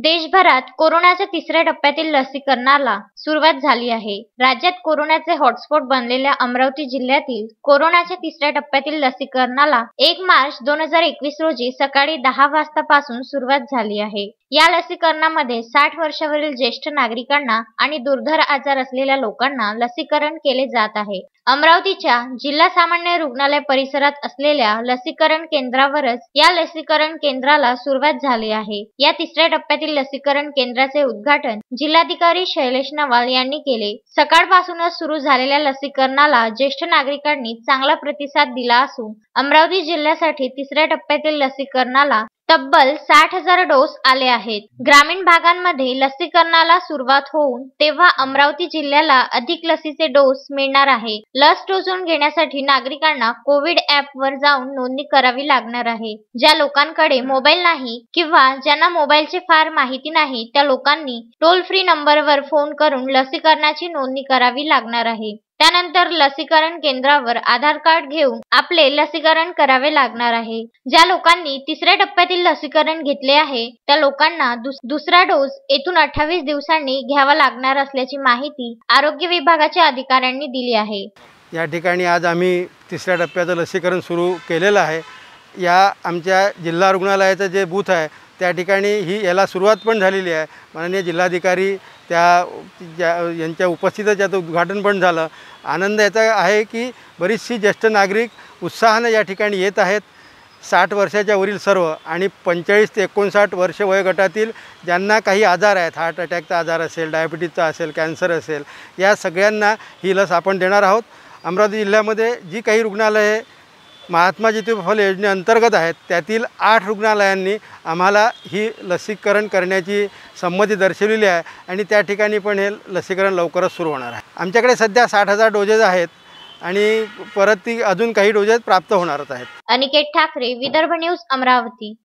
देशभरात कोरोनाच्या तिसऱ्या टप्प्यातील लसीकरणाला सुरुवात झाली आहे. राज्यात कोरोनाचे हॉटस्पॉट बनलेल्या अमरावती जिल्ह्यातील कोरोनाच्या तिसऱ्या टप्प्यातील लसीकरणाला 1 मार्च 2021 रोजी सकाळी 10 वाजतापासून सुरुवात झाली आहे. या लसीकरणामध्ये 60 वर्षावरील ज्येष्ठ नागरिकांना आणि दुर्धर आजार असलेल्या लोकांना लसीकरण केले जात आहे. अमरावतीच्या जिल्हा सामान्य रुग्णालय परिसरात असलेल्या लसीकरण केंद्रावरच या लसीकरण केंद्राला सुरुवात झाली आहे. या तिसऱ्या टप्प्यातील लसीकरण केंद्राचे उद्घाटन जिल्हाधिकारी शैलेश नवाल यांनी केले. सकाळपासूनच सुरू झालेल्या लसीकरणाला ज्येष्ठ नागरिकांनी चांगला प्रतिसाद दिला असून अमरावती जिल्ह्यासाठी तिसऱ्या टप्प्यातील लसीकरणाला तब्बल 60,000 डोस आले आहेत. ग्रामीण भागांमध्ये लसीकरणाला सुरुवात होऊन तेव्हा अमरावती जिल्ह्याला अधिक लसीचे डोस मिळणार आहे. लस टोचून घेण्यासाठी नागरिकांना कोविड ॲपवर जाऊन नोंदणी करावी लागणार आहे. ज्या लोकांकडे मोबाईल नाही किंवा ज्यांना मोबाईलची फार माहिती नाही त्या लोकांनी टोल फ्री नंबरवर फोन करून लसीकरणाची नोंदणी करावी लागणार आहे. त्यानंतर लसीकरण केंद्रावर आधार कार्ड घेऊन आपले लसीकरण करावे लागणार आहे. ज्या लोकांनी तिसऱ्या टप्प्यातील लसीकरण घेतले आहे त्या लोकांना दुसरा डोस येथून 28 दिवसांनी घ्यावा लागणार असल्याची माहिती आरोग्य विभागाच्या अधिकाऱ्यांनी दिली आहे. या ठिकाणी आज आम्ही तिसऱ्या टप्प्याचं लसीकरण सुरू केलेलं आहे. या आमच्या जिल्हा रुग्णालयाचं जे बूथ आहे त्या ठिकाणी याला सुरुवात पण झालेली आहे. माननीय जिल्हाधिकारी यांच्या उपस्थितीत याचं उद्घाटन पण झालं. आनंद याचा आहे की बरीचशी ज्येष्ठ नागरिक उत्साहाने या ठिकाणी येत आहेत. 60 वर्षाच्या वरील सर्व आणि 45 ते 59 वर्ष वयोगटातील ज्यांना काही आजार आहेत, हार्ट अटॅकचा आजार असेल, डायबिटीजचा असेल, कॅन्सर असेल, या सगळ्यांना ही लस आपण देणार आहोत. अमरावती जिल्ह्यामध्ये जी काही रुग्णालये महात्मा ज्योतिबा फुले योजनेअंतर्गत आहेत त्यातील 8 रुग्णालयांनी आम्हाला ही लसीकरण करण्याची संमती दर्शवलेली आहे आणि त्या ठिकाणी पण हे लसीकरण लवकरच सुरू होणार आहे. आमच्याकडे सध्या 60,000 डोजेस आहेत आणि परत ती अजून काही डोजेस प्राप्त होणारच आहेत. अनिकेत ठाकरे, विदर्भ न्यूज, अमरावती.